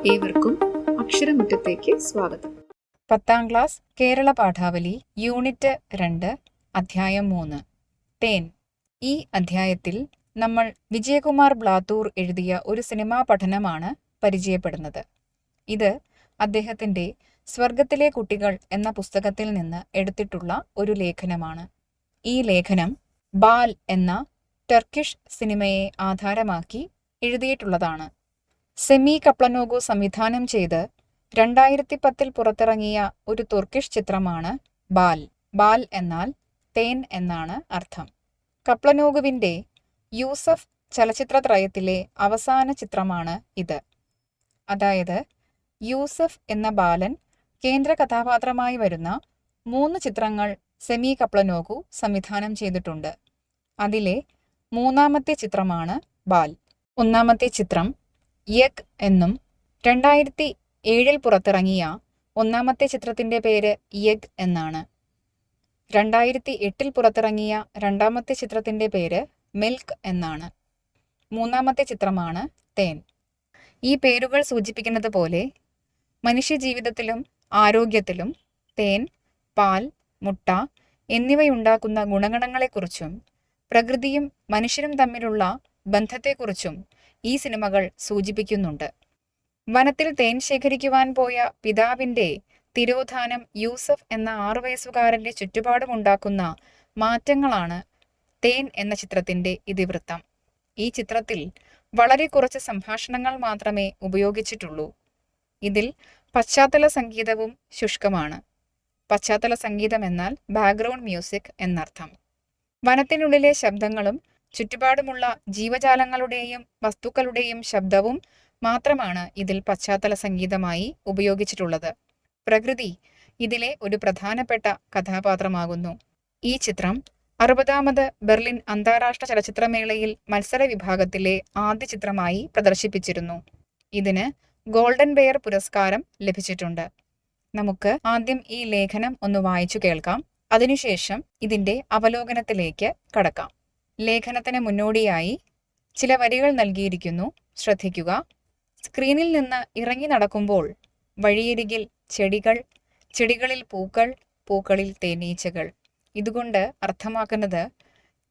ഏവർക്കും അക്ഷരമുറ്റത്തേക്ക് സ്വാഗതം. 10ാം class Kerala പാഠാവലി unit 2 അധ്യായം 3 തേൻ. ഈ അധ്യായത്തിൽ നമ്മൾ വിജയകുമാർ ബ്ലാത്തൂർ എഴുതിയ ഒരു സിനിമാ പഠനമാണ് പരിചയപ്പെടുന്നത്. ഇത് അദ്ദേഹത്തിൻ്റെ സ്വർഗത്തിലെ കുട്ടികൾ എന്ന പുസ്തകത്തിൽ നിന്ന് എടുത്തിട്ടുള്ള ഒരു ലേഖനമാണ്. ഈ ലേഖനം ബാൽ എന്ന ടർക്കിഷ് സിനിമയെ ആധാരമാക്കി എഴുതിയിട്ടുള്ളതാണ്. സെമി കപ്ലനോഗു സംവിധാനം ചെയ്ത് 2010 പുറത്തിറങ്ങിയ ഒരു തുർക്കിഷ് ചിത്രമാണ് ബാൽ. ബാൽ എന്നാൽ തേൻ എന്നാണ് അർത്ഥം. കപ്ലനോഗുവിൻ്റെ യൂസഫ് ചലച്ചിത്രത്രയത്തിലെ അവസാന ചിത്രമാണ് ഇത്. അതായത് യൂസഫ് എന്ന ബാലൻ കേന്ദ്ര കഥാപാത്രമായി വരുന്ന 3 ചിത്രങ്ങൾ സെമി കപ്ലനോഗു സംവിധാനം ചെയ്തിട്ടുണ്ട്. അതിലെ 3ാമത്തെ ചിത്രമാണ് ബാൽ. 1ാമത്തെ ചിത്രം യഗ് എന്നും 2007 പുറത്തിറങ്ങിയ 1ാമത്തെ ചിത്രത്തിൻ്റെ പേര് യഗ് എന്നാണ്. 2008 പുറത്തിറങ്ങിയ 2ാമത്തെ ചിത്രത്തിൻ്റെ പേര് മിൽക്ക് എന്നാണ്. 3ാമത്തെ ചിത്രമാണ് തേൻ. ഈ പേരുകൾ സൂചിപ്പിക്കുന്നത് പോലെ മനുഷ്യജീവിതത്തിലും ആരോഗ്യത്തിലും തേൻ, പാൽ, മുട്ട എന്നിവയുണ്ടാക്കുന്ന ഗുണഗണങ്ങളെക്കുറിച്ചും പ്രകൃതിയും മനുഷ്യരും തമ്മിലുള്ള ബന്ധത്തെക്കുറിച്ചും ഈ സിനിമകൾ സൂചിപ്പിക്കുന്നുണ്ട്. വനത്തിൽ തേൻ ശേഖരിക്കുവാൻ പോയ പിതാവിൻ്റെ തിരോധാനം യൂസഫ് എന്ന 6 വയസ്സുകാരൻ്റെ ചുറ്റുപാടുമുണ്ടാക്കുന്ന മാറ്റങ്ങളാണ് തേൻ എന്ന ചിത്രത്തിൻ്റെ ഇതിവൃത്തം. ഈ ചിത്രത്തിൽ വളരെ കുറച്ച് സംഭാഷണങ്ങൾ മാത്രമേ ഉപയോഗിച്ചിട്ടുള്ളൂ. ഇതിൽ പശ്ചാത്തല സംഗീതവും ശുഷ്കമാണ്. പശ്ചാത്തല സംഗീതം എന്നാൽ ബാക്ക്ഗ്രൗണ്ട് മ്യൂസിക് എന്നർത്ഥം. വനത്തിനുള്ളിലെ ശബ്ദങ്ങളും ചുറ്റുപാടുമുള്ള ജീവജാലങ്ങളുടെയും വസ്തുക്കളുടെയും ശബ്ദവും മാത്രമാണ് ഇതിൽ പശ്ചാത്തല സംഗീതമായി ഉപയോഗിച്ചിട്ടുള്ളത്. പ്രകൃതി ഇതിലെ ഒരു പ്രധാനപ്പെട്ട കഥാപാത്രമാകുന്നു. ഈ ചിത്രം 60ാമത് ബെർലിൻ അന്താരാഷ്ട്ര ചലച്ചിത്രമേളയിൽ മത്സര വിഭാഗത്തിലെ ആദ്യ ചിത്രമായി പ്രദർശിപ്പിച്ചിരുന്നു. ഇതിന് ഗോൾഡൻ ബെയർ പുരസ്കാരം ലഭിച്ചിട്ടുണ്ട്. നമുക്ക് ആദ്യം ഈ ലേഖനം ഒന്ന് വായിച്ചു കേൾക്കാം. അതിനുശേഷം ഇതിൻ്റെ അവലോകനത്തിലേക്ക് കടക്കാം. ലേഖനത്തിന് മുന്നോടിയായി ചില വരികൾ നൽകിയിരിക്കുന്നു, ശ്രദ്ധിക്കുക. സ്ക്രീനിൽ നിന്ന് ഇറങ്ങി നടക്കുമ്പോൾ വഴിയരികിൽ ചെടികൾ, ചെടികളിൽ പൂക്കൾ, പൂക്കളിൽ തേനീച്ചകൾ. ഇതുകൊണ്ട് അർത്ഥമാക്കുന്നത്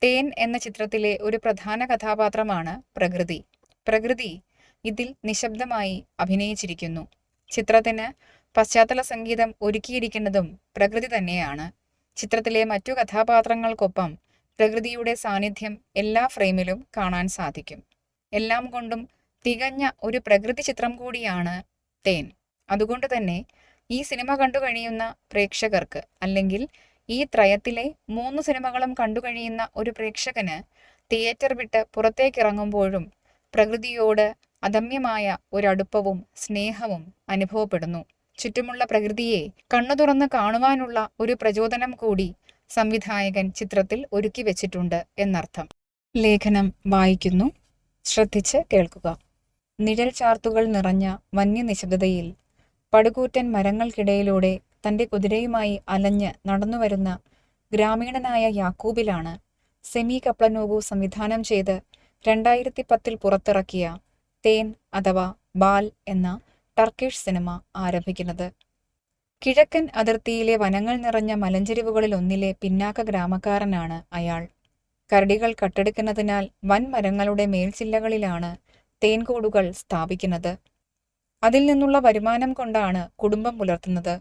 തേൻ എന്ന ചിത്രത്തിലെ ഒരു പ്രധാന കഥാപാത്രമാണ് പ്രകൃതി. പ്രകൃതി ഇതിൽ നിശബ്ദമായി അഭിനയിച്ചിരിക്കുന്നു. ചിത്രത്തിന് പശ്ചാത്തല സംഗീതം ഒരുക്കിയിരിക്കുന്നതും പ്രകൃതി തന്നെയാണ്. ചിത്രത്തിലെ മറ്റു കഥാപാത്രങ്ങൾക്കൊപ്പം പ്രകൃതിയുടെ സാന്നിധ്യം എല്ലാ ഫ്രെയിമിലും കാണാൻ സാധിക്കും. എല്ലാം കൊണ്ടും തികഞ്ഞ ഒരു പ്രകൃതി ചിത്രം കൂടിയാണ് തേൻ. അതുകൊണ്ട് തന്നെ ഈ സിനിമ കണ്ടുകഴിയുന്ന പ്രേക്ഷകർക്ക്, അല്ലെങ്കിൽ ഈ ത്രയത്തിലെ 3 സിനിമകളും കണ്ടുകഴിയുന്ന ഒരു പ്രേക്ഷകന് തിയേറ്റർ വിട്ട് പുറത്തേക്കിറങ്ങുമ്പോഴും പ്രകൃതിയോട് അദമ്യമായ ഒരടുപ്പവും സ്നേഹവും അനുഭവപ്പെടുന്നു. ചുറ്റുമുള്ള പ്രകൃതിയെ കണ്ണു തുറന്ന് കാണുവാനുള്ള ഒരു പ്രചോദനം കൂടി സംവിധായകൻ ചിത്രത്തിൽ ഒരുക്കി വെച്ചിട്ടുണ്ട് എന്നർത്ഥം. ലേഖനം വായിക്കുന്നു, ശ്രദ്ധിച്ച് കേൾക്കുക. നിഴൽ ചാർത്തുകൾ നിറഞ്ഞ വന്യനിശബ്ദതയിൽ പടുകൂറ്റൻ മരങ്ങൾക്കിടയിലൂടെ തൻ്റെ കുതിരയുമായി അലഞ്ഞ് നടന്നുവരുന്ന ഗ്രാമീണനായ യാക്കൂബിലാണ് സെമി കപ്ലനോഗു സംവിധാനം ചെയ്ത് 2010 പുറത്തിറക്കിയ തേൻ അഥവാ ബാൽ എന്ന ടർക്കിഷ് സിനിമ ആരംഭിക്കുന്നത്. കിഴക്കൻ അതിർത്തിയിലെ വനങ്ങൾ നിറഞ്ഞ മലഞ്ചെരിവുകളിലൊന്നിലെ പിന്നാക്ക ഗ്രാമക്കാരനാണ് അയാൾ. കരടികൾ കട്ടെടുക്കുന്നതിനാൽ വൻമരങ്ങളുടെ മേൽച്ചില്ലകളിലാണ് തേൻകൂടുകൾ സ്ഥാപിക്കുന്നത്. അതിൽ നിന്നുള്ള വരുമാനം കൊണ്ടാണ് കുടുംബം പുലർത്തുന്നത്.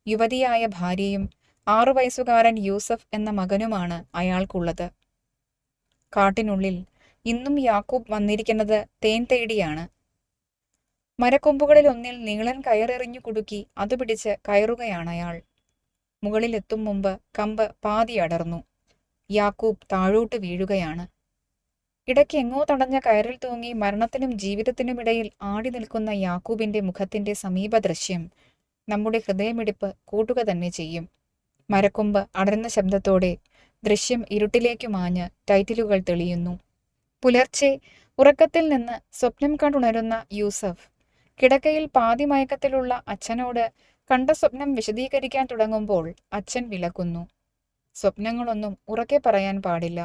യുവതിയായ ഭാര്യയും 6 വയസ്സുകാരൻ യൂസഫ് എന്ന മകനുമാണ് അയാൾക്കുള്ളത്. കാട്ടിനുള്ളിൽ ഇന്നും യാക്കൂബ് വന്നിരിക്കുന്നത് തേൻ തേടിയാണ്. മരക്കൊമ്പുകളിലൊന്നിൽ നീളൻ കയറെറിഞ്ഞു കുടുക്കി അത് പിടിച്ച് കയറുകയാണയാൾ. മുകളിലെത്തും മുമ്പ് കമ്പ് പാതി അടർന്നു. യാക്കൂബ് താഴോട്ട് വീഴുകയാണ്. ഇടയ്ക്ക് എങ്ങോ തടഞ്ഞ കയറിൽ തൂങ്ങി മരണത്തിനും ജീവിതത്തിനുമിടയിൽ ആടി നിൽക്കുന്ന യാക്കൂബിൻ്റെ മുഖത്തിൻ്റെ സമീപ ദൃശ്യം നമ്മുടെ ഹൃദയമിടിപ്പ് കൂട്ടുക തന്നെ ചെയ്യും. മരക്കൊമ്പ് അടരുന്ന ശബ്ദത്തോടെ ദൃശ്യം ഇരുട്ടിലേക്കു മാഞ്ഞ് ടൈറ്റിലുകൾ തെളിയുന്നു. പുലർച്ചെ ഉറക്കത്തിൽ നിന്ന് സ്വപ്നം കണ്ടുണരുന്ന യൂസഫ് കിടക്കയിൽ പാതി മയക്കത്തിലുള്ള അച്ഛനോട് കണ്ട സ്വപ്നം വിശദീകരിക്കാൻ തുടങ്ങുമ്പോൾ അച്ഛൻ വിലക്കുന്നു. സ്വപ്നങ്ങളൊന്നും ഉറക്കെ പറയാൻ പാടില്ല,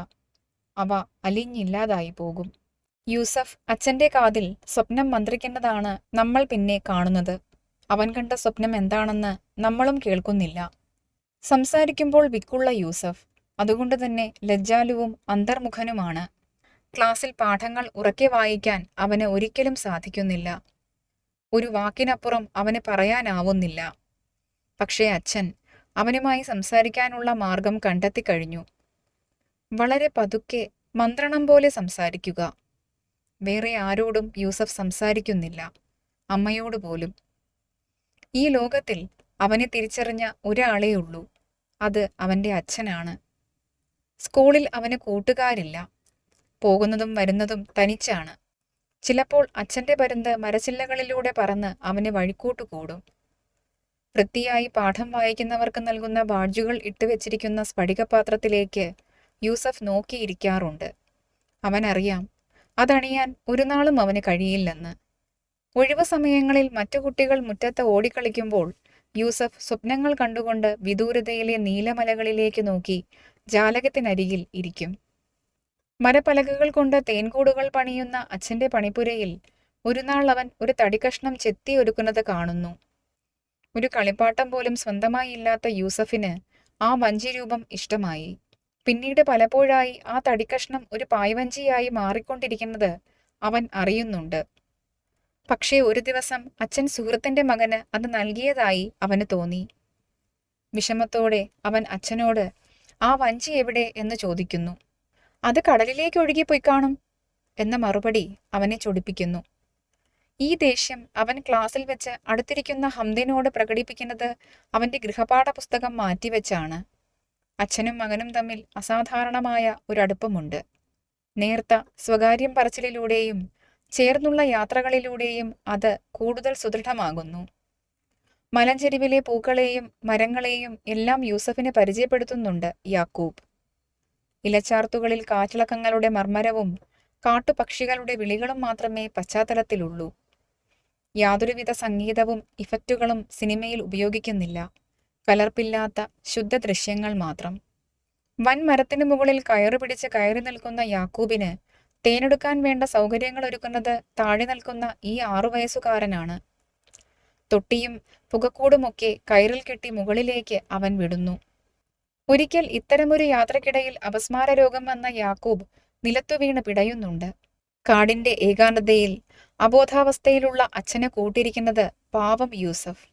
അവ അലിഞ്ഞില്ലാതായി പോകും. യൂസഫ് അച്ഛന്റെ കാതിൽ സ്വപ്നം മന്ത്രിക്കുന്നതാണ് നമ്മൾ പിന്നെ കാണുന്നത്. അവൻ കണ്ട സ്വപ്നം എന്താണെന്ന് നമ്മളും കേൾക്കുന്നില്ല. സംസാരിക്കുമ്പോൾ വിക്കുള്ള യൂസഫ്, അതുകൊണ്ട് തന്നെ ലജ്ജാലുവും അന്തർമുഖനുമാണ്. ക്ലാസ്സിൽ പാഠങ്ങൾ ഉറക്കെ വായിക്കാൻ അവന് ഒരിക്കലും സാധിക്കുന്നില്ല. ഒരു വാക്കിനപ്പുറം അവന് പറയാനാവുന്നില്ല. പക്ഷേ അച്ഛൻ അവനുമായി സംസാരിക്കാനുള്ള മാർഗം കണ്ടെത്തിക്കഴിഞ്ഞു. വളരെ പതുക്കെ, മന്ത്രണം പോലെ സംസാരിക്കുക. വേറെ ആരോടും യൂസഫ് സംസാരിക്കുന്നില്ല, അമ്മയോട് പോലും. ഈ ലോകത്തിൽ അവനെ തിരിച്ചറിഞ്ഞ ഒരാളേ ഉള്ളൂ, അത് അവന്റെ അച്ഛനാണ്. സ്കൂളിൽ അവന് കൂട്ടുകാരില്ല. പോകുന്നതും വരുന്നതും തനിച്ചാണ്. ചിലപ്പോൾ അച്ഛന്റെ പരുന്ത് മരച്ചില്ലകളിലൂടെ പറന്ന് അവന് വഴിക്കൂട്ടു കൂടും. വൃത്തിയായി പാഠം വായിക്കുന്നവർക്ക് നൽകുന്ന ബാഡ്ജുകൾ ഇട്ടുവെച്ചിരിക്കുന്ന സ്ഫടികപാത്രത്തിലേക്ക് യൂസഫ് നോക്കിയിരിക്കാറുണ്ട്. അവനറിയാം, അതണിയാൻ ഒരു നാളും അവന് കഴിയില്ലെന്ന്. ഒഴിവു സമയങ്ങളിൽ മറ്റു കുട്ടികൾ മുറ്റത്ത് ഓടിക്കളിക്കുമ്പോൾ യൂസഫ് സ്വപ്നങ്ങൾ കണ്ടുകൊണ്ട് വിദൂരതയിലെ നീലമലകളിലേക്ക് നോക്കി ജാലകത്തിനരികിൽ ഇരിക്കും. മരപ്പലകകൾ കൊണ്ട് തേൻകൂടുകൾ പണിയുന്ന അച്ഛന്റെ പണിപ്പുരയിൽ ഒരു നാൾ അവൻ ഒരു തടിക്കഷ്ണം ചെത്തി ഒരുക്കുന്നത് കാണുന്നു. ഒരു കളിപ്പാട്ടം പോലും സ്വന്തമായി ഇല്ലാത്ത യൂസഫിന് ആ വഞ്ചിരൂപം ഇഷ്ടമായി. പിന്നീട് പലപ്പോഴായി ആ തടിക്കഷ്ണം ഒരു പായ്വഞ്ചിയായി മാറിക്കൊണ്ടിരിക്കുന്നത് അവൻ അറിയുന്നുണ്ട്. പക്ഷേ ഒരു ദിവസം അച്ഛൻ സുഹൃത്തിന്റെ മകന് അത് നൽകിയതായി അവന് തോന്നി. വിഷമത്തോടെ അവൻ അച്ഛനോട് ആ വഞ്ചി എവിടെ എന്ന് ചോദിക്കുന്നു. അത് കടലിലേക്ക് ഒഴുകിപ്പോയി കാണും എന്ന മറുപടി അവനെ ചൊടിപ്പിക്കുന്നു. ഈ ദേഷ്യം അവൻ ക്ലാസ്സിൽ വെച്ച് അടുത്തിരിക്കുന്ന ഹംദിനോട് പ്രകടിപ്പിക്കുന്നത് അവന്റെ ഗൃഹപാഠ പുസ്തകം മാറ്റിവെച്ചാണ്. അച്ഛനും മകനും തമ്മിൽ അസാധാരണമായ ഒരടുപ്പമുണ്ട്. നേർത്ത സ്വകാര്യം പറച്ചിലിലൂടെയും ചേർന്നുള്ള യാത്രകളിലൂടെയും അത് കൂടുതൽ സുദൃഢമാകുന്നു. മലഞ്ചെരിവിലെ പൂക്കളെയും മരങ്ങളെയും എല്ലാം യൂസഫിന് പരിചയപ്പെടുത്തുന്നുണ്ട് യാക്കൂബ്. ഇലച്ചാർത്തുകളിൽ കാറ്റിളക്കങ്ങളുടെ മർമ്മരവും കാട്ടുപക്ഷികളുടെ വിളികളും മാത്രമേ പശ്ചാത്തലത്തിലുള്ളൂ. യാതൊരുവിധ സംഗീതവും ഇഫക്റ്റുകളും സിനിമയിൽ ഉപയോഗിക്കുന്നില്ല. കലർപ്പില്ലാത്ത ശുദ്ധ ദൃശ്യങ്ങൾ മാത്രം. വൻ മരത്തിനു മുകളിൽ കയറുപിടിച്ച് കയറി നിൽക്കുന്ന യാക്കൂബിന് തേനെടുക്കാൻ വേണ്ട സൗകര്യങ്ങൾ ഒരുക്കുന്നത് താഴെ നിൽക്കുന്ന ഈ 6 വയസ്സുകാരനാണ്. തൊട്ടിയും പുകക്കൂടുമൊക്കെ കയറിൽ കെട്ടി മുകളിലേക്ക് അവൻ വിടുന്നു. ഒരിക്കൽ ഇത്തരമൊരു യാത്രക്കിടയിൽ അപസ്മാര രോഗം വന്ന യാക്കൂബ് നിലത്തു വീണ് പിടയുന്നുണ്ട്. കാടിന്റെ ഏകാന്തതയിൽ അബോധാവസ്ഥയിലുള്ള അച്ഛനെ കൂട്ടിരിക്കുന്നത് പാവം യൂസഫ്.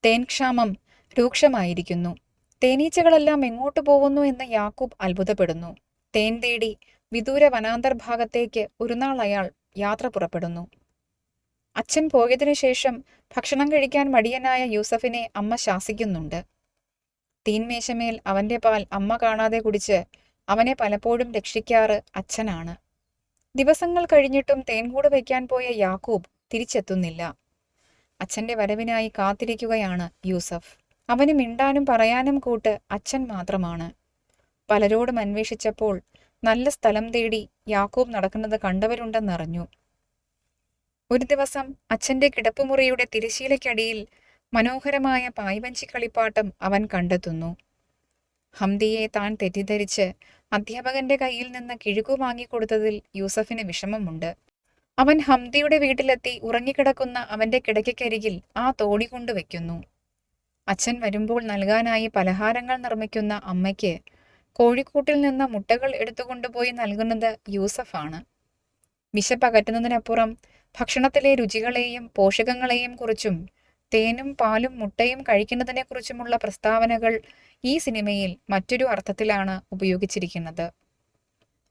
തേൻക്ഷാമം രൂക്ഷമായിരിക്കുന്നു. തേനീച്ചകളെല്ലാം എങ്ങോട്ടു പോകുന്നു എന്ന് യാക്കൂബ് അത്ഭുതപ്പെടുന്നു. തേൻ തേടി വിദൂര വനാന്തർഭാഗത്തേക്ക് ഒരു നാൾ അയാൾ യാത്ര പുറപ്പെടുന്നു. അച്ഛൻ പോയതിനു ശേഷം ഭക്ഷണം കഴിക്കാൻ മടിയനായ യൂസഫിനെ അമ്മ ശാസിക്കുന്നുണ്ട്. തീൻമേശമേൽ അവന്റെ പാൽ അമ്മ കാണാതെ കുടിച്ച് അവനെ പലപ്പോഴും രക്ഷിക്കാറ് അച്ഛനാണ്. ദിവസങ്ങൾ കഴിഞ്ഞിട്ടും തേൻകൂട് വയ്ക്കാൻ പോയ യാക്കൂബ് തിരിച്ചെത്തുന്നില്ല. അച്ഛന്റെ വരവിനായി കാത്തിരിക്കുകയാണ് യൂസഫ്. അവന് മിണ്ടാനും പറയാനും കൂട്ട് അച്ഛൻ മാത്രമാണ്. പലരോടും അന്വേഷിച്ചപ്പോൾ നല്ല സ്ഥലം തേടി യാക്കൂബ് നടക്കുന്നത് കണ്ടവരുണ്ടെന്നറിഞ്ഞു. ഒരു ദിവസം അച്ഛന്റെ കിടപ്പുമുറിയുടെ തിരശ്ശീലയ്ക്കടിയിൽ മനോഹരമായ പായ്വഞ്ചി കളിപ്പാട്ടം അവൻ കണ്ടെത്തുന്നു. ഹംദിയെ താൻ തെറ്റിദ്ധരിച്ച് അധ്യാപകന്റെ കയ്യിൽ നിന്ന് കിഴുകു വാങ്ങിക്കൊടുത്തതിൽ യൂസഫിന് വിഷമമുണ്ട്. അവൻ ഹംദിയുടെ വീട്ടിലെത്തി ഉറങ്ങിക്കിടക്കുന്ന അവന്റെ കിടക്കയ്ക്കരികിൽ ആ തോടി കൊണ്ടുവയ്ക്കുന്നു. അച്ഛൻ വരുമ്പോൾ നൽകാനായി പലഹാരങ്ങൾ നിർമ്മിക്കുന്ന അമ്മയ്ക്ക് കോഴിക്കൂട്ടിൽ നിന്ന് മുട്ടകൾ എടുത്തുകൊണ്ടുപോയി നൽകുന്നത് യൂസഫാണ്. വിശപ്പകറ്റുന്നതിനപ്പുറം ഭക്ഷണത്തിലെ രുചികളെയും പോഷകങ്ങളെയും കുറിച്ചും തേനും പാലും മുട്ടയും കഴിക്കുന്നതിനെക്കുറിച്ചുമുള്ള പ്രസ്താവനകൾ ഈ സിനിമയിൽ മറ്റൊരു അർത്ഥത്തിലാണ് ഉപയോഗിച്ചിരിക്കുന്നത്.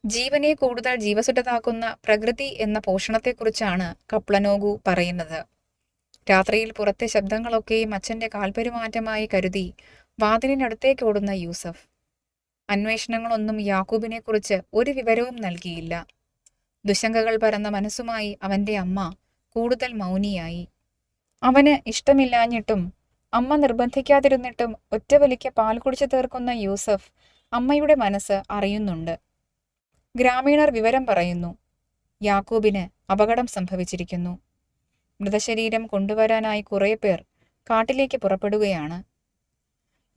ജീവനെ കൂടുതൽ ജീവസുറ്റതാക്കുന്ന പ്രകൃതി എന്ന പോഷണത്തെക്കുറിച്ചാണ് കപ്ലനോഗു പറയുന്നത്. രാത്രിയിൽ പുറത്തെ ശബ്ദങ്ങളൊക്കെയും അച്ഛന്റെ കാൽപെരുമാറ്റമായി കരുതി വാതിലിനടുത്തേക്ക് ഓടുന്ന യൂസഫ്. അന്വേഷണങ്ങളൊന്നും യാക്കൂബിനെക്കുറിച്ച് ഒരു വിവരവും നൽകിയില്ല. ദുശങ്കകൾ പരന്ന മനസ്സുമായി അവന്റെ അമ്മ കൂടുതൽ മൗനിയായി. അവന് ഇഷ്ടമില്ലാഞ്ഞിട്ടും അമ്മ നിർബന്ധിക്കാതിരുന്നിട്ടും ഒറ്റവലിക്ക് പാൽ കുടിച്ചു തീർക്കുന്ന യൂസഫ് അമ്മയുടെ മനസ്സ് അറിയുന്നുണ്ട്. ഗ്രാമീണർ വിവരം പറയുന്നു. യാക്കൂബിന് അപകടം സംഭവിച്ചിരിക്കുന്നു. മൃതശരീരം കൊണ്ടുവരാനായി കുറേ പേർ കാട്ടിലേക്ക് പുറപ്പെടുകയാണ്.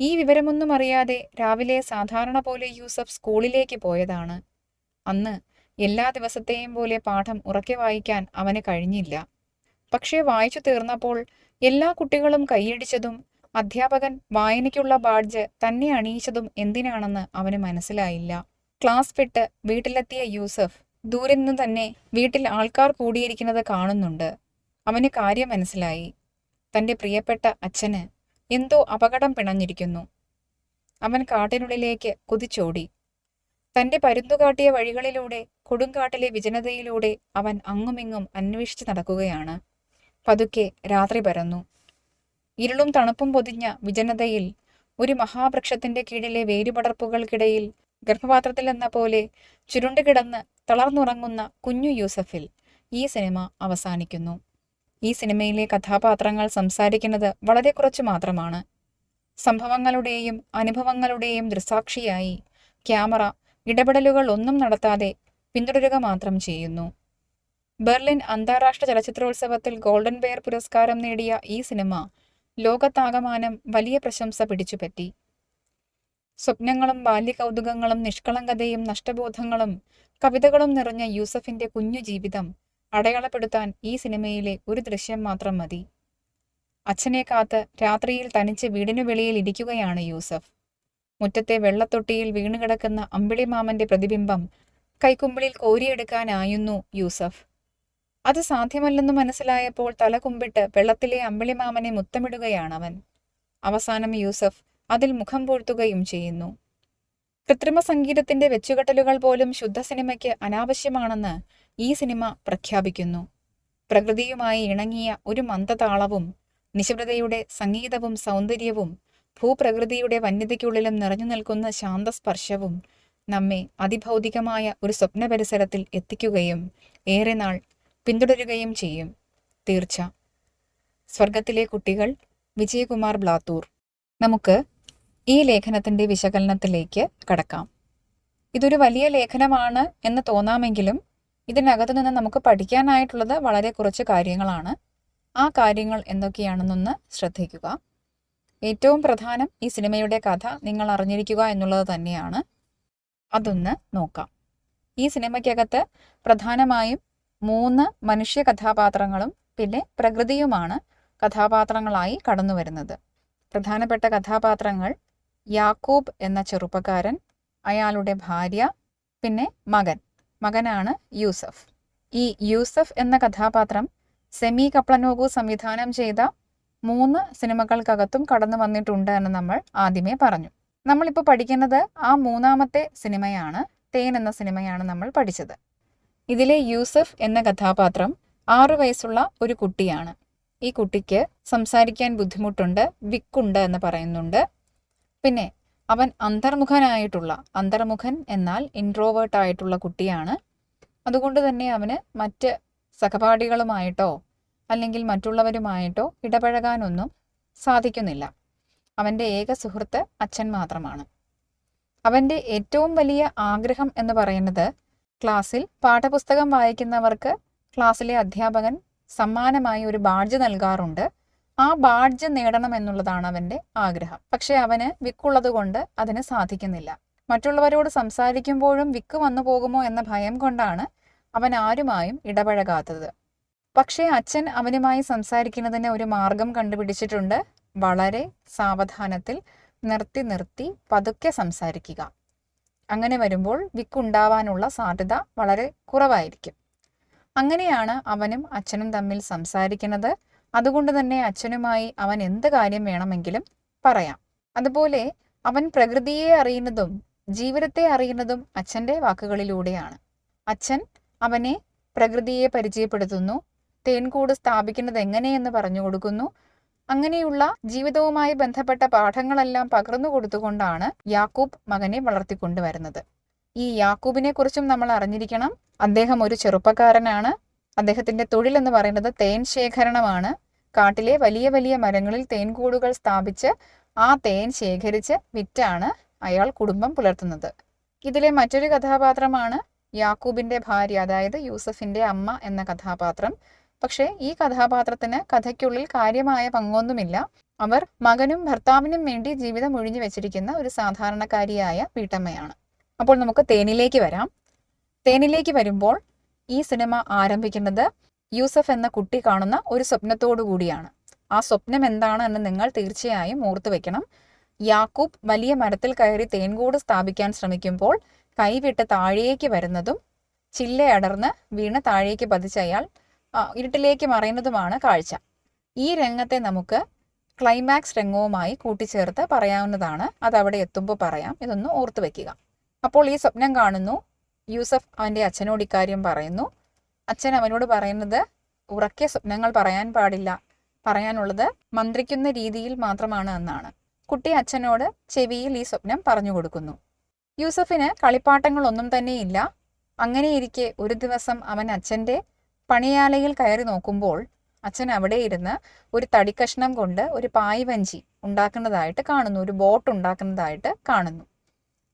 ഈ വിവരമൊന്നും അറിയാതെ രാവിലെ സാധാരണ പോലെ യൂസഫ് സ്കൂളിലേക്ക് പോയതാണ്. അന്ന് എല്ലാ ദിവസത്തെയും പോലെ പാഠം ഉറക്കെ വായിക്കാൻ അവന് കഴിഞ്ഞില്ല. പക്ഷേ വായിച്ചു തീർന്നപ്പോൾ എല്ലാ കുട്ടികളും കൈയടിച്ചതും അധ്യാപകൻ വായനയ്ക്കുള്ള ബാഡ്ജ് തന്നെ അണിയിച്ചതും എന്തിനാണെന്ന് അവന് മനസ്സിലായില്ല. ക്ലാസ് വിട്ട് വീട്ടിലെത്തിയ യൂസഫ് ദൂരെ നിന്ന് തന്നെ വീട്ടിൽ ആൾക്കാർ കൂടിയിരിക്കുന്നത് കാണുന്നുണ്ട്. അവന് കാര്യം മനസ്സിലായി. തന്റെ പ്രിയപ്പെട്ട അച്ഛന് എന്തോ അപകടം പിണഞ്ഞിരിക്കുന്നു. അവൻ കാട്ടിനുള്ളിലേക്ക് കുതിച്ചോടി. തന്റെ പരുന്തുകാട്ടിയ വഴികളിലൂടെ, കൊടുങ്കാട്ടിലെ വിജനതയിലൂടെ അവൻ അങ്ങുമിങ്ങും അന്വേഷിച്ച് നടക്കുകയാണ്. പതുക്കെ രാത്രി പരന്നു. ഇരുളും തണുപ്പും പൊതിഞ്ഞ വിജനതയിൽ ഒരു മഹാവൃക്ഷത്തിന്റെ കീഴിലെ വേരുപടർപ്പുകൾക്കിടയിൽ ഗർഭപാത്രത്തിൽ എന്ന പോലെ ചുരുണ്ടുകിടന്ന് തളർന്നുറങ്ങുന്ന കുഞ്ഞു യൂസഫിൽ ഈ സിനിമ അവസാനിക്കുന്നു. ഈ സിനിമയിലെ കഥാപാത്രങ്ങൾ സംസാരിക്കുന്നത് വളരെ കുറച്ചു മാത്രമാണ്. സംഭവങ്ങളുടെയും അനുഭവങ്ങളുടെയും ദൃക്സാക്ഷിയായി ക്യാമറ ഇടപെടലുകൾ ഒന്നും നടത്താതെ പിന്തുടരുക മാത്രം ചെയ്യുന്നു. ബെർലിൻ അന്താരാഷ്ട്ര ചലച്ചിത്രോത്സവത്തിൽ ഗോൾഡൻ ബെയർ പുരസ്കാരം നേടിയ ഈ സിനിമ ലോകത്താകമാനം വലിയ പ്രശംസ പിടിച്ചുപറ്റി. സ്വപ്നങ്ങളും ബാല്യകൗതുകങ്ങളും നിഷ്കളങ്കതയും നഷ്ടബോധങ്ങളും കവിതകളും നിറഞ്ഞ യൂസഫിന്റെ കുഞ്ഞു ജീവിതം അടയാളപ്പെടുത്താൻ ഈ സിനിമയിലെ ഒരു ദൃശ്യം മാത്രം മതി. അച്ഛനെ കാത്ത് രാത്രിയിൽ തനിച്ച് വീടിനു വെളിയിൽ ഇരിക്കുകയാണ് യൂസഫ്. മുറ്റത്തെ വെള്ളത്തൊട്ടിയിൽ വീണുകിടക്കുന്ന അമ്പിളിമാമന്റെ പ്രതിബിംബം കൈക്കുമ്പിളിൽ കോരിയെടുക്കാനായുന്നു യൂസഫ്. അത് സാധ്യമല്ലെന്ന് മനസ്സിലായപ്പോൾ തല കുമ്പിട്ട് വെള്ളത്തിലെ അമ്പിളിമാമനെ മുത്തമിടുകയാണവൻ. അവസാനം യൂസഫ് അതിൽ മുഖം പൂഴ്ത്തുകയും ചെയ്യുന്നു. കൃത്രിമ സംഗീതത്തിന്റെ വെച്ചുകെട്ടലുകൾ പോലും ശുദ്ധ സിനിമയ്ക്ക് അനാവശ്യമാണെന്ന് ഈ സിനിമ പ്രഖ്യാപിക്കുന്നു. പ്രകൃതിയുമായി ഇണങ്ങിയ ഒരു മന്ദതാളവും നിശബ്ദതയുടെ സംഗീതവും സൗന്ദര്യവും ഭൂപ്രകൃതിയുടെ വന്യതയ്ക്കുള്ളിലും നിറഞ്ഞു നിൽക്കുന്ന ശാന്തസ്പർശവും നമ്മെ അതിഭൗതികമായ ഒരു സ്വപ്ന പരിസരത്തിൽ എത്തിക്കുകയും ഏറെ നാൾ പിന്തുടരുകയും ചെയ്യും. തീർച്ച. സ്വർഗത്തിലെ കുട്ടികൾ, വിജയകുമാർ ബ്ലാത്തൂർ. നമുക്ക് ഈ ലേഖനത്തിന്റെ വിശകലനത്തിലേക്ക് കടക്കാം. ഇതൊരു വലിയ ലേഖനമാണ് എന്ന് തോന്നാമെങ്കിലും ഇതിനകത്തു നിന്ന് നമുക്ക് പഠിക്കാനായിട്ടുള്ളത് വളരെ കുറച്ച് കാര്യങ്ങളാണ്. ആ കാര്യങ്ങൾ എന്തൊക്കെയാണെന്നൊന്ന് ശ്രദ്ധിക്കുക. ഏറ്റവും പ്രധാനം ഈ സിനിമയുടെ കഥ നിങ്ങൾ അറിഞ്ഞിരിക്കുക എന്നുള്ളത് തന്നെയാണ്. അതൊന്ന് നോക്കാം. ഈ സിനിമയ്ക്കകത്ത് പ്രധാനമായും 3 മനുഷ്യ കഥാപാത്രങ്ങളും പിന്നെ പ്രകൃതിയുമാണ് കഥാപാത്രങ്ങളായി കടന്നു വരുന്നത്. പ്രധാനപ്പെട്ട കഥാപാത്രങ്ങൾ യാക്കൂബ് എന്ന ചെറുപ്പക്കാരൻ, അയാളുടെ ഭാര്യ, പിന്നെ മകനാണ് യൂസഫ്. ഈ യൂസഫ് എന്ന കഥാപാത്രം സെമി കപ്ലനോഗു സംവിധാനം ചെയ്ത 3 സിനിമകൾക്കകത്തും കടന്നു വന്നിട്ടുണ്ട് എന്ന് നമ്മൾ ആദ്യമേ പറഞ്ഞു. നമ്മളിപ്പോൾ പഠിക്കുന്നത് ആ 3ാമത്തെ സിനിമയാണ്. തേൻ എന്ന സിനിമയാണ് നമ്മൾ പഠിച്ചത്. ഇതിലെ യൂസഫ് എന്ന കഥാപാത്രം 6 വയസ്സുള്ള ഒരു കുട്ടിയാണ്. ഈ കുട്ടിക്ക് സംസാരിക്കാൻ ബുദ്ധിമുട്ടുണ്ട്, വിക്കുണ്ട് എന്ന് പറയുന്നുണ്ട്. പിന്നെ അവൻ അന്തർമുഖൻ എന്നാൽ ഇൻട്രോവേർട്ട് ആയിട്ടുള്ള കുട്ടിയാണ്. അതുകൊണ്ട് തന്നെ അവന് മറ്റ് സഹപാഠികളുമായിട്ടോ അല്ലെങ്കിൽ മറ്റുള്ളവരുമായിട്ടോ ഇടപഴകാനൊന്നും സാധിക്കുന്നില്ല. അവൻ്റെ ഏക സുഹൃത്ത് അച്ഛൻ മാത്രമാണ്. അവൻ്റെ ഏറ്റവും വലിയ ആഗ്രഹം എന്ന് പറയുന്നത് ക്ലാസ്സിൽ പാഠപുസ്തകം വായിക്കുന്നവർക്ക് ക്ലാസ്സിലെ അധ്യാപകൻ സമ്മാനമായി ഒരു ബാഡ്ജ് നൽകാറുണ്ട്. ആ ബാഡ്ജ് നേടണം എന്നുള്ളതാണ് അവൻ്റെ ആഗ്രഹം. പക്ഷെ അവന് വിക്കുള്ളത് കൊണ്ട് അതിന് സാധിക്കുന്നില്ല. മറ്റുള്ളവരോട് സംസാരിക്കുമ്പോഴും വിക്ക് വന്നു പോകുമോ എന്ന ഭയം കൊണ്ടാണ് അവൻ ആരുമായും ഇടപഴകാത്തത്. പക്ഷേ അച്ഛൻ അവനുമായി സംസാരിക്കുന്നതിന് ഒരു മാർഗം കണ്ടുപിടിച്ചിട്ടുണ്ട്. വളരെ സാവധാനത്തിൽ നിർത്തി പതുക്കെ സംസാരിക്കുക. അങ്ങനെ വരുമ്പോൾ വിക്കുണ്ടാവാനുള്ള സാധ്യത വളരെ കുറവായിരിക്കും. അങ്ങനെയാണ് അവനും അച്ഛനും തമ്മിൽ സംസാരിക്കുന്നത്. അതുകൊണ്ട് തന്നെ അച്ഛനുമായി അവൻ എന്ത് കാര്യം വേണമെങ്കിലും പറയാം. അതുപോലെ അവൻ പ്രകൃതിയെ അറിയുന്നതും ജീവിതത്തെ അറിയുന്നതും അച്ഛൻ്റെ വാക്കുകളിലൂടെയാണ്. അച്ഛൻ അവനെ പ്രകൃതിയെ പരിചയപ്പെടുത്തുന്നു, തേൻകൂട് സ്ഥാപിക്കുന്നത് എങ്ങനെയെന്ന് പറഞ്ഞു കൊടുക്കുന്നു. അങ്ങനെയുള്ള ജീവിതവുമായി ബന്ധപ്പെട്ട പാഠങ്ങളെല്ലാം പകർന്നു കൊടുത്തുകൊണ്ടാണ് യാക്കൂബ് മകനെ വളർത്തിക്കൊണ്ടുവരുന്നത്. ഈ യാക്കൂബിനെ കുറിച്ചും നമ്മൾ അറിഞ്ഞിരിക്കണം. അദ്ദേഹം ഒരു ചെറുപ്പക്കാരനാണ്. അദ്ദേഹത്തിന്റെ തൊഴിൽ എന്ന് പറയുന്നത് തേൻ ശേഖരണമാണ്. കാട്ടിലെ വലിയ വലിയ മരങ്ങളിൽ തേൻകൂടുകൾ സ്ഥാപിച്ച് ആ തേൻ ശേഖരിച്ച് വിറ്റാണ് അയാൾ കുടുംബം പുലർത്തുന്നത്. ഇതിലെ മറ്റൊരു കഥാപാത്രമാണ് യാക്കൂബിന്റെ ഭാര്യ, അതായത് യൂസഫിന്റെ അമ്മ എന്ന കഥാപാത്രം. പക്ഷേ ഈ കഥാപാത്രത്തിന് കഥയ്ക്കുള്ളിൽ കാര്യമായ പങ്കൊന്നുമില്ല. അവർ മകനും ഭർത്താവിനും വേണ്ടി ജീവിതം ഒഴിഞ്ഞു വെച്ചിരിക്കുന്ന ഒരു സാധാരണക്കാരിയായ വീട്ടമ്മയാണ്. അപ്പോൾ നമുക്ക് തേനിലേക്ക് വരാം. തേനിലേക്ക് വരുമ്പോൾ ഈ സിനിമ ആരംഭിക്കുന്നത് യൂസഫ് എന്ന കുട്ടി കാണുന്ന ഒരു സ്വപ്നത്തോടു കൂടിയാണ്. ആ സ്വപ്നം എന്താണ് എന്ന് നിങ്ങൾ തീർച്ചയായും ഓർത്തു വെക്കണം. യാക്കൂബ് വലിയ മരത്തിൽ കയറി തേൻകൂട് സ്ഥാപിക്കാൻ ശ്രമിക്കുമ്പോൾ കൈവിട്ട് താഴേക്ക് വരുന്നതും ചില്ലയടർന്ന് വീണ് താഴേക്ക് പതിച്ച അയാൾ ഇരുട്ടിലേക്ക് മറയുന്നതുമാണ് കാഴ്ച. ഈ രംഗത്തെ നമുക്ക് ക്ലൈമാക്സ് രംഗവുമായി കൂട്ടിച്ചേർത്ത് പറയാവുന്നതാണ്. അത് അവിടെ എത്തുമ്പോൾ പറയാം. ഇതൊന്ന് ഓർത്തു വെക്കുക. അപ്പോൾ ഈ സ്വപ്നം കാണുന്നു. യൂസഫ് അവൻ്റെ അച്ഛനോട് ഇക്കാര്യം പറയുന്നു. അച്ഛൻ അവനോട് പറയുന്നത് ഉറക്കെ സ്വപ്നങ്ങൾ പറയാൻ പാടില്ല, പറയാനുള്ളത് മന്ത്രിക്കുന്ന രീതിയിൽ മാത്രമാണ് എന്നാണ്. കുട്ടി അച്ഛനോട് ചെവിയിൽ ഈ സ്വപ്നം പറഞ്ഞു കൊടുക്കുന്നു. യൂസഫിന് കളിപ്പാട്ടങ്ങളൊന്നും തന്നെയില്ല. അങ്ങനെയിരിക്കെ ഒരു ദിവസം അവൻ അച്ഛൻ്റെ പണിയാലയിൽ കയറി നോക്കുമ്പോൾ അച്ഛൻ അവിടെ ഇരുന്ന് ഒരു തടിക്കഷ്ണം കൊണ്ട് ഒരു പായ്വഞ്ചി ഉണ്ടാക്കുന്നതായിട്ട് കാണുന്നു, ഒരു ബോട്ട് ഉണ്ടാക്കുന്നതായിട്ട് കാണുന്നു.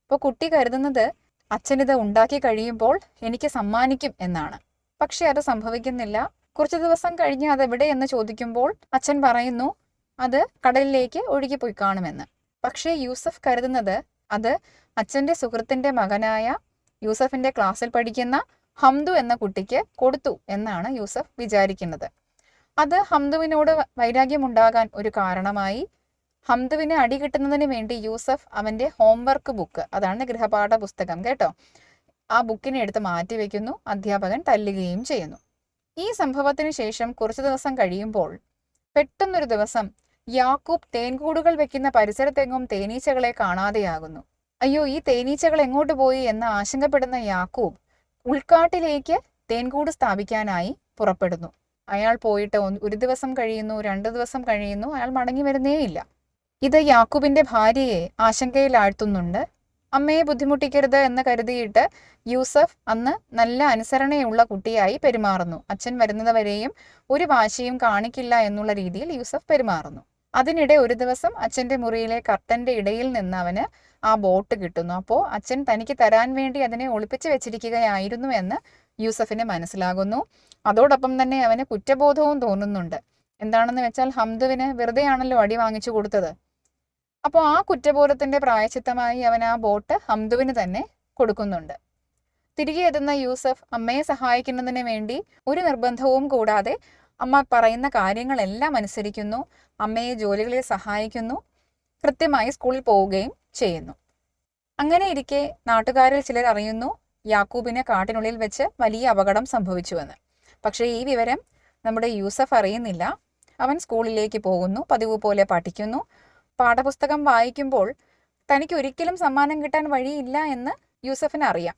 അപ്പോൾ കുട്ടി കരുതുന്നത് അച്ഛനിത് ഉണ്ടാക്കി കഴിയുമ്പോൾ എനിക്ക് സമ്മാനിക്കും എന്നാണ്. പക്ഷെ അത് സംഭവിക്കുന്നില്ല. കുറച്ച് ദിവസം കഴിഞ്ഞ് അതെവിടെ എന്ന് ചോദിക്കുമ്പോൾ അച്ഛൻ പറയുന്നു അത് കടലിലേക്ക് ഒഴുകിപ്പോയി കാണുമെന്ന്. പക്ഷേ യൂസഫ് കരുതുന്നത് അത് അച്ഛൻ്റെ സുഹൃത്തിൻ്റെ മകനായ യൂസഫിൻ്റെ ക്ലാസ്സിൽ പഠിക്കുന്ന ഹംദു എന്ന കുട്ടിക്ക് കൊടുത്തു എന്നാണ് യൂസഫ് വിചാരിക്കുന്നത്. അത് ഹംദുവിനോട് വൈരാഗ്യമുണ്ടാകാൻ ഒരു കാരണമായി. ഹംദുവിന് അടി കിട്ടുന്നതിന് വേണ്ടി യൂസഫ് അവൻ്റെ ഹോംവർക്ക് ബുക്ക്, അതാണ് ഗൃഹപാഠ പുസ്തകം കേട്ടോ, ആ ബുക്കിനെ എടുത്ത് മാറ്റി വയ്ക്കുന്നു. അധ്യാപകൻ തല്ലുകയും ചെയ്യുന്നു. ഈ സംഭവത്തിന് ശേഷം കുറച്ചു ദിവസം കഴിയുമ്പോൾ പെട്ടെന്നൊരു ദിവസം യാക്കൂബ് തേൻകൂടുകൾ വെക്കുന്ന പരിസരത്തെങ്ങും തേനീച്ചകളെ കാണാതെയാകുന്നു. അയ്യോ, ഈ തേനീച്ചകൾ എങ്ങോട്ട് പോയി എന്ന് ആശങ്കപ്പെടുന്ന യാക്കൂബ് ഉൾക്കാട്ടിലേക്ക് തേൻകൂട് സ്ഥാപിക്കാനായി പുറപ്പെടുന്നു. അയാൾ പോയിട്ട് ഒരു ദിവസം കഴിയുന്നു, 2 ദിവസം കഴിയുന്നു, അയാൾ മടങ്ങി വരുന്നേയില്ല. ഇത് യാക്കൂബിന്റെ ഭാര്യയെ ആശങ്കയിലാഴ്ത്തുന്നുണ്ട്. അമ്മയെ ബുദ്ധിമുട്ടിക്കരുത് എന്ന് കരുതിയിട്ട് യൂസഫ് അന്ന് നല്ല അനുസരണയുള്ള കുട്ടിയായി പെരുമാറുന്നു. അച്ഛൻ വരുന്നത് വരെയും ഒരു വാശിയും കാണിക്കില്ല എന്നുള്ള രീതിയിൽ യൂസഫ് പെരുമാറുന്നു. അതിനിടെ ഒരു ദിവസം അച്ഛൻ്റെ മുറിയിലെ കർട്ടൻ്റെ ഇടയിൽ നിന്ന് അവന് ആ ബോട്ട് കിട്ടുന്നു. അപ്പോൾ അച്ഛൻ തനിക്ക് തരാൻ വേണ്ടി അതിനെ ഒളിപ്പിച്ച് വെച്ചിരിക്കുകയായിരുന്നു എന്ന് യൂസഫിന് മനസ്സിലാകുന്നു. അതോടൊപ്പം തന്നെ അവന് കുറ്റബോധവും തോന്നുന്നുണ്ട്. എന്താണെന്ന് വെച്ചാൽ ഹംദുവിന് വെറുതെയാണല്ലോ അടി വാങ്ങിച്ചു കൊടുത്തത്. അപ്പോൾ ആ കുറ്റബോധത്തിന്റെ പ്രായശ്ചിത്തമായി അവൻ ആ ബോട്ട് ഹംദുവിന് തന്നെ കൊടുക്കുന്നുണ്ട്. തിരികെ എത്തുന്ന യൂസഫ് അമ്മയെ സഹായിക്കുന്നതിന് വേണ്ടി ഒരു നിർബന്ധവും കൂടാതെ അമ്മ പറയുന്ന കാര്യങ്ങളെല്ലാം അനുസരിക്കുന്നു. അമ്മയെ ജോലികളിൽ സഹായിക്കുന്നു. കൃത്യമായി സ്കൂളിൽ പോവുകയും ചെയ്യുന്നു. അങ്ങനെ ഇരിക്കെ നാട്ടുകാരിൽ ചിലർ അറിയുന്നു യാക്കൂബിന് കാട്ടിനുള്ളിൽ വെച്ച് വലിയ അപകടം സംഭവിച്ചുവെന്ന്. പക്ഷേ ഈ വിവരം നമ്മുടെ യൂസഫ് അറിയുന്നില്ല. അവൻ സ്കൂളിലേക്ക് പോകുന്നു, പതിവ് പോലെ പഠിക്കുന്നു. പാഠപുസ്തകം വായിക്കുമ്പോൾ തനിക്ക് ഒരിക്കലും സമ്മാനം കിട്ടാൻ വഴിയില്ല എന്ന് യൂസഫിന് അറിയാം.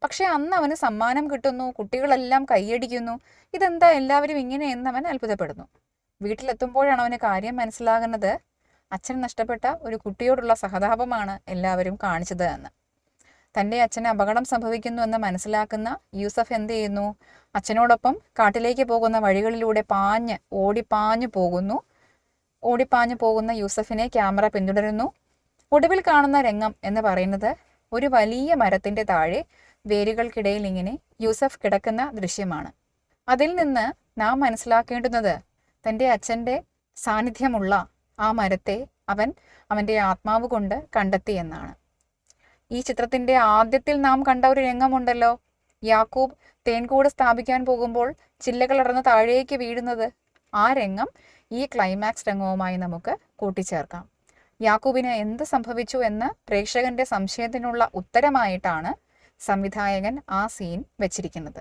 പക്ഷെ അന്ന് അവന് സമ്മാനം കിട്ടുന്നു, കുട്ടികളെല്ലാം കൈയടിക്കുന്നു. ഇതെന്താ എല്ലാവരും ഇങ്ങനെ എന്ന് അവൻ അത്ഭുതപ്പെടുന്നു. വീട്ടിലെത്തുമ്പോഴാണ് അവന് കാര്യം മനസ്സിലാകുന്നത്. അച്ഛൻ നഷ്ടപ്പെട്ട ഒരു കുട്ടിയോടുള്ള സഹതാപമാണ് എല്ലാവരും കാണിച്ചത് എന്ന്. തൻ്റെ അച്ഛന് അപകടം സംഭവിക്കുന്നു എന്ന് മനസ്സിലാക്കുന്ന യൂസഫ് എന്ത് ചെയ്യുന്നു? അച്ഛനോടൊപ്പം കാട്ടിലേക്ക് പോകുന്ന വഴികളിലൂടെ ഓടിപ്പാഞ്ഞു പോകുന്ന യൂസഫിനെ ക്യാമറ പിന്തുടരുന്നു. ഒടുവിൽ കാണുന്ന രംഗം എന്ന് പറയുന്നത് ഒരു വലിയ മരത്തിൻ്റെ താഴെ വേരുകൾക്കിടയിൽ ഇങ്ങനെ യൂസഫ് കിടക്കുന്ന ദൃശ്യമാണ്. അതിൽ നിന്ന് നാം മനസ്സിലാക്കേണ്ടുന്നത് തൻ്റെ അച്ഛൻ്റെ സാന്നിധ്യമുള്ള ആ മരത്തെ അവൻ്റെ ആത്മാവ് കൊണ്ട് കണ്ടെത്തി എന്നാണ്. ഈ ചിത്രത്തിൻ്റെ ആദ്യത്തിൽ നാം കണ്ട ഒരു രംഗമുണ്ടല്ലോ, യാക്കൂബ് തേൻകൂട് സ്ഥാപിക്കാൻ പോകുമ്പോൾ ചില്ലകളടർന്ന് താഴേക്ക് വീഴുന്നത്. ആ രംഗം ഈ ക്ലൈമാക്സ് രംഗവുമായി നമുക്ക് കൂട്ടിച്ചേർക്കാം. യാക്കൂബിന് എന്ത് സംഭവിച്ചു എന്ന് പ്രേക്ഷകന്റെ സംശയത്തിനുള്ള ഉത്തരമായിട്ടാണ് സംവിധായകൻ ആ സീൻ വെച്ചിരിക്കുന്നത്.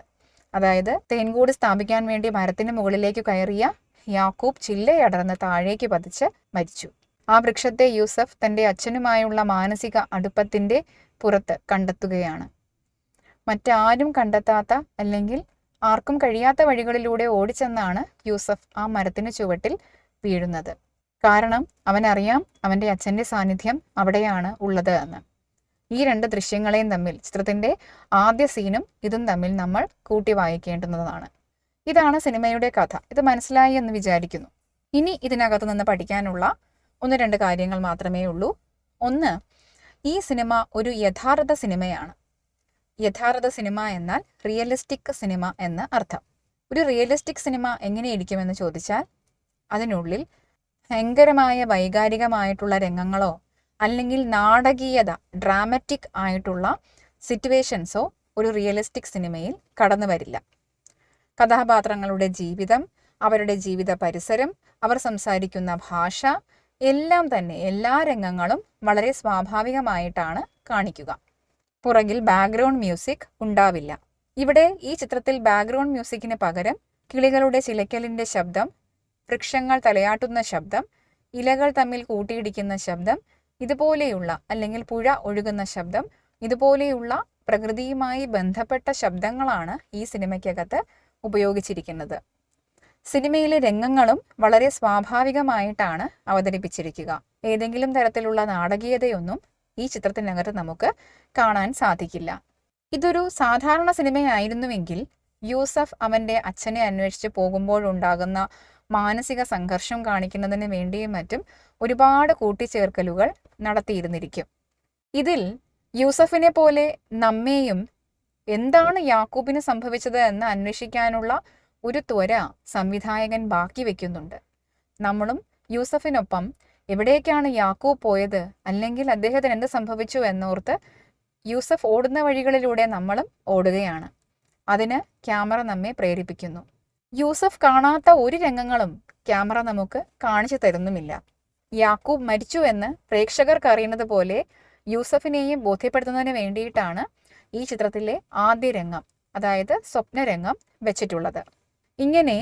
അതായത് തേൻകൂട് സ്ഥാപിക്കാൻ വേണ്ടി മരത്തിന് മുകളിലേക്ക് കയറിയ യാക്കൂബ് ചില്ലയടർന്ന് താഴേക്ക് പതിച്ച് മരിച്ചു. ആ വൃക്ഷത്തെ യൂസഫ് തൻ്റെ അച്ഛനുമായുള്ള മാനസിക അടുപ്പത്തിൻ്റെ പുറത്ത് കണ്ടെത്തുകയാണ്. മറ്റാരും കണ്ടെത്താത്ത അല്ലെങ്കിൽ ആർക്കും കഴിയാത്ത വഴികളിലൂടെ ഓടിച്ചെന്നാണ് യൂസഫ് ആ മരത്തിന് ചുവട്ടിൽ വീഴുന്നത്. കാരണം അവനറിയാം അവൻ്റെ അച്ഛൻ്റെ സാന്നിധ്യം അവിടെയാണ് ഉള്ളത് എന്ന്. ഈ 2 ദൃശ്യങ്ങളെയും തമ്മിൽ, ചിത്രത്തിൻ്റെ ആദ്യ സീനും ഇതും തമ്മിൽ നമ്മൾ കൂട്ടി വായിക്കേണ്ടുന്നതാണ്. ഇതാണ് സിനിമയുടെ കഥ. ഇത് മനസ്സിലായി എന്ന് വിചാരിക്കുന്നു. ഇനി ഇതിനകത്ത് നിന്ന് പഠിക്കാനുള്ള 1-2 കാര്യങ്ങൾ മാത്രമേ ഉള്ളൂ. ഒന്ന്, ഈ സിനിമ ഒരു യഥാർത്ഥ സിനിമയാണ്. യഥാർത്ഥ സിനിമ എന്നാൽ റിയലിസ്റ്റിക് സിനിമ എന്ന് അർത്ഥം. ഒരു റിയലിസ്റ്റിക് സിനിമ എങ്ങനെയിരിക്കുമെന്ന് ചോദിച്ചാൽ അതിനുള്ളിൽ ഭയങ്കരമായ വൈകാരികമായിട്ടുള്ള രംഗങ്ങളോ അല്ലെങ്കിൽ നാടകീയത, ഡ്രാമറ്റിക് ആയിട്ടുള്ള സിറ്റുവേഷൻസോ ഒരു റിയലിസ്റ്റിക് സിനിമയിൽ കടന്നു വരില്ല. കഥാപാത്രങ്ങളുടെ ജീവിതം, അവരുടെ ജീവിത പരിസരം, അവർ സംസാരിക്കുന്ന ഭാഷ എല്ലാം തന്നെ, എല്ലാ രംഗങ്ങളും വളരെ സ്വാഭാവികമായിട്ടാണ് കാണിക്കുക. പുറകിൽ ബാക്ക്ഗ്രൗണ്ട് മ്യൂസിക് ഉണ്ടാവില്ല. ഇവിടെ ഈ ചിത്രത്തിൽ ബാക്ക്ഗ്രൗണ്ട് മ്യൂസിക്കിന് പകരം കിളികളുടെ ചിലയ്ക്കലിൻ്റെ ശബ്ദം, വൃക്ഷങ്ങൾ തലയാട്ടുന്ന ശബ്ദം, ഇലകൾ തമ്മിൽ കൂട്ടിയിടിക്കുന്ന ശബ്ദം, ഇതുപോലെയുള്ള അല്ലെങ്കിൽ പുഴ ഒഴുകുന്ന ശബ്ദം, ഇതുപോലെയുള്ള പ്രകൃതിയുമായി ബന്ധപ്പെട്ട ശബ്ദങ്ങളാണ് ഈ സിനിമയ്ക്കകത്ത് ഉപയോഗിച്ചിരിക്കുന്നത്. സിനിമയിലെ രംഗങ്ങളും വളരെ സ്വാഭാവികമായിട്ടാണ് അവതരിപ്പിച്ചിരിക്കുക. ഏതെങ്കിലും തരത്തിലുള്ള നാടകീയതയൊന്നും ഈ ചിത്രത്തിനകത്ത് നമുക്ക് കാണാൻ സാധിക്കില്ല. ഇതൊരു സാധാരണ സിനിമയായിരുന്നുവെങ്കിൽ യൂസഫ് അവൻ്റെ അച്ഛനെ അന്വേഷിച്ച് പോകുമ്പോഴുണ്ടാകുന്ന മാനസിക സംഘർഷം കാണിക്കുന്നതിന് വേണ്ടിയും മറ്റും ഒരുപാട് കൂട്ടിച്ചേർക്കലുകൾ നടത്തിയിരുന്നിരിക്കും. ഇതിൽ യൂസഫിനെ പോലെ നമ്മെയും എന്താണ് യാക്കൂബിന് സംഭവിച്ചത് എന്ന് അന്വേഷിക്കാനുള്ള ഒരു ത്വര സംവിധായകൻ ബാക്കി വെക്കുന്നുണ്ട്. നമ്മളും യൂസഫിനൊപ്പം എവിടേക്കാണ് യാക്കൂബ് പോയത്, അല്ലെങ്കിൽ അദ്ദേഹത്തിന് എന്ത് സംഭവിച്ചു എന്നോർത്ത് യൂസഫ് ഓടുന്ന വഴികളിലൂടെ നമ്മളും ഓടുകയാണ്. അതിന് ക്യാമറ നമ്മെ പ്രേരിപ്പിക്കുന്നു. യൂസഫ് കാണാത്ത ഒരു രംഗങ്ങളും ക്യാമറ നമുക്ക് കാണിച്ചു തരുന്നുമില്ല. യാക്കൂബ് മരിച്ചു എന്ന് പ്രേക്ഷകർക്ക് അറിയുന്നത് പോലെ യൂസഫിനെയും ബോധ്യപ്പെടുത്തുന്നതിന് വേണ്ടിയിട്ടാണ് ഈ ചിത്രത്തിലെ ആദ്യ രംഗം, അതായത് സ്വപ്നരംഗം വെച്ചിട്ടുള്ളത്. ഇങ്ങനെ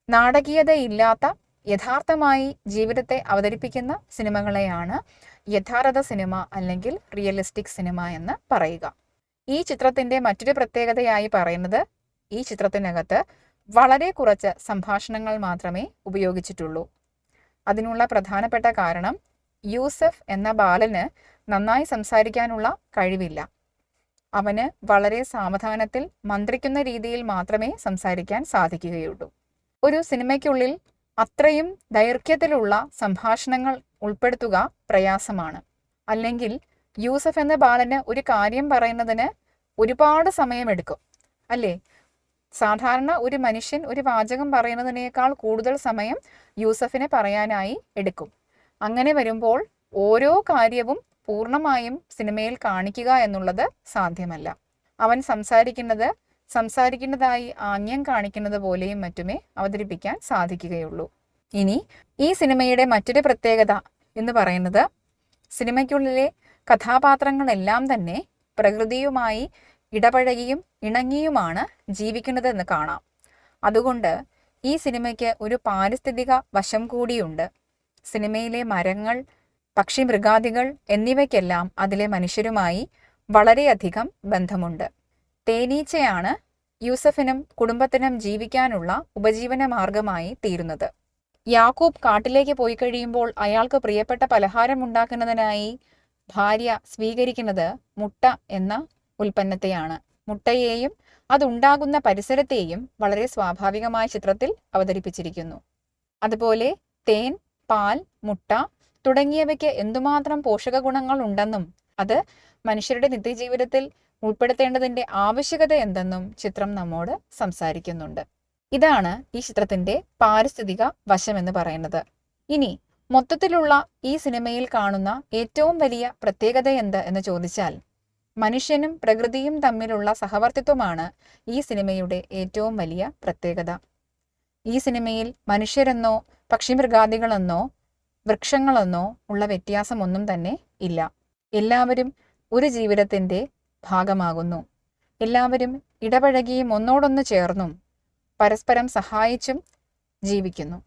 നാടകീയതയില്ലാത്ത യഥാർത്ഥമായി ജീവിതത്തെ അവതരിപ്പിക്കുന്ന സിനിമകളെയാണ് യഥാർത്ഥ സിനിമ അല്ലെങ്കിൽ റിയലിസ്റ്റിക് സിനിമ എന്ന് പറയുക. ഈ ചിത്രത്തിൻ്റെ മറ്റൊരു പ്രത്യേകതയായി പറയുന്നത്, ഈ ചിത്രത്തിനകത്ത് വളരെ കുറച്ച് സംഭാഷണങ്ങൾ മാത്രമേ ഉപയോഗിച്ചിട്ടുള്ളൂ. അതിനുള്ള പ്രധാനപ്പെട്ട കാരണം യൂസഫ് എന്ന ബാലന് നന്നായി സംസാരിക്കാനുള്ള കഴിവില്ല. അവന് വളരെ സാവധാനത്തിൽ മന്ത്രിക്കുന്ന രീതിയിൽ മാത്രമേ സംസാരിക്കാൻ സാധിക്കുകയുള്ളൂ. ഒരു സിനിമയ്ക്കുള്ളിൽ അത്രയും ദൈർഘ്യത്തിലുള്ള സംഭാഷണങ്ങൾ ഉൾപ്പെടുത്തുക പ്രയാസമാണ്. അല്ലെങ്കിൽ യൂസഫ് എന്ന ബാലന് ഒരു കാര്യം പറയുന്നതിന് ഒരുപാട് സമയമെടുക്കും, അല്ലേ? സാധാരണ ഒരു മനുഷ്യൻ ഒരു വാചകം പറയുന്നതിനേക്കാൾ കൂടുതൽ സമയം യൂസഫിനെ പറയാനായി എടുക്കും. അങ്ങനെ വരുമ്പോൾ ഓരോ കാര്യവും പൂർണ്ണമായും സിനിമയിൽ കാണിക്കുക എന്നുള്ളത് സാധ്യമല്ല. അവൻ സംസാരിക്കുന്നതായി ആംഗ്യം കാണിക്കുന്നത് പോലെയും മറ്റുമേ അവതരിപ്പിക്കാൻ സാധിക്കുകയുള്ളൂ. ഇനി ഈ സിനിമയുടെ മറ്റൊരു പ്രത്യേകത എന്ന് പറയുന്നത്, സിനിമയ്ക്കുള്ളിലെ കഥാപാത്രങ്ങളെല്ലാം തന്നെ പ്രകൃതിയുമായി ഇടപഴകിയും ഇണങ്ങിയുമാണ് ജീവിക്കുന്നതെന്ന് കാണാം. അതുകൊണ്ട് ഈ സിനിമയ്ക്ക് ഒരു പാരിസ്ഥിതിക വശം കൂടിയുണ്ട്. സിനിമയിലെ മരങ്ങൾ, പക്ഷി മൃഗാദികൾ എന്നിവയ്ക്കെല്ലാം അതിലെ മനുഷ്യരുമായി വളരെയധികം ബന്ധമുണ്ട്. തേനീച്ചയാണ് യൂസഫിനും കുടുംബത്തിനും ജീവിക്കാനുള്ള ഉപജീവന മാർഗമായി തീരുന്നത്. യാക്കൂബ് കാട്ടിലേക്ക് പോയി കഴിയുമ്പോൾ അയാൾക്ക് പ്രിയപ്പെട്ട പലഹാരം ഉണ്ടാക്കുന്നതിനായി ഭാര്യ സ്വീകരിക്കുന്നത് മുട്ട എന്ന ഉൽപ്പന്നത്തെയാണ്. മുട്ടയെയും അതുണ്ടാകുന്ന പരിസരത്തെയും വളരെ സ്വാഭാവികമായ ചിത്രത്തിൽ അവതരിപ്പിച്ചിരിക്കുന്നു. അതുപോലെ തേൻ, പാൽ, മുട്ട തുടങ്ങിയവയ്ക്ക് എന്തുമാത്രം പോഷക ഗുണങ്ങൾ ഉണ്ടെന്നും അത് മനുഷ്യരുടെ നിത്യജീവിതത്തിൽ ഉൾപ്പെടുത്തേണ്ടതിൻ്റെ ആവശ്യകത എന്തെന്നും ചിത്രം നമ്മോട് സംസാരിക്കുന്നുണ്ട്. ഇതാണ് ഈ ചിത്രത്തിൻ്റെ പാരിസ്ഥിതിക വശം എന്ന് പറയുന്നത്. ഇനി മൊത്തത്തിലുള്ള ഈ സിനിമയിൽ കാണുന്ന ഏറ്റവും വലിയ പ്രത്യേകത എന്ത് എന്ന് ചോദിച്ചാൽ, മനുഷ്യനും പ്രകൃതിയും തമ്മിലുള്ള സഹവർത്തിത്വമാണ് ഈ സിനിമയുടെ ഏറ്റവും വലിയ പ്രത്യേകത. ഈ സിനിമയിൽ മനുഷ്യരെന്നോ പക്ഷിമൃഗാദികളെന്നോ വൃക്ഷങ്ങളെന്നോ ഉള്ള വ്യത്യാസമൊന്നും തന്നെ ഇല്ല. എല്ലാവരും ഒരു ജീവിതത്തിൻ്റെ ഭാഗമാകുന്നു. എല്ലാവരും ഇടപഴകിയും ഒന്നോടൊന്ന് ചേർന്നും പരസ്പരം സഹായിച്ചും ജീവിക്കുന്നു.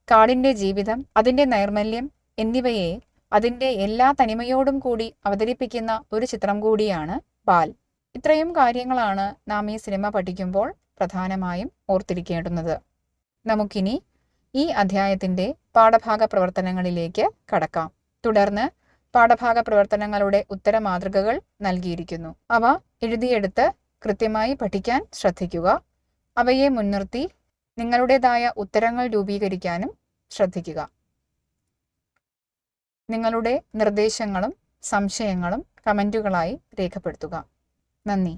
കാടിൻ്റെ ജീവിതം, അതിൻ്റെ നൈർമല്യം എന്നിവയെ അതിൻ്റെ എല്ലാ തനിമയോടും കൂടി അവതരിപ്പിക്കുന്ന ഒരു ചിത്രം കൂടിയാണ് ബാൽ. ഇത്രയും കാര്യങ്ങളാണ് നാം ഈ സിനിമ പഠിക്കുമ്പോൾ പ്രധാനമായും ഓർത്തിരിക്കേണ്ടുന്നത്. നമുക്കിനി ഈ അധ്യായത്തിൻ്റെ പാഠഭാഗ പ്രവർത്തനങ്ങളിലേക്ക് കടക്കാം. തുടർന്ന് പാഠഭാഗ പ്രവർത്തനങ്ങളുടെ ഉത്തരമാതൃകകൾ നൽകിയിരിക്കുന്നു. അവ എഴുതിയെടുത്ത് കൃത്യമായി പഠിക്കാൻ ശ്രദ്ധിക്കുക. അവയെ മുൻനിർത്തി നിങ്ങളുടേതായ ഉത്തരങ്ങൾ രൂപീകരിക്കാനും ശ്രദ്ധിക്കുക. നിങ്ങളുടെ നിർദ്ദേശങ്ങളും സംശയങ്ങളും കമൻറ്റുകളായി രേഖപ്പെടുത്തുക. നന്ദി.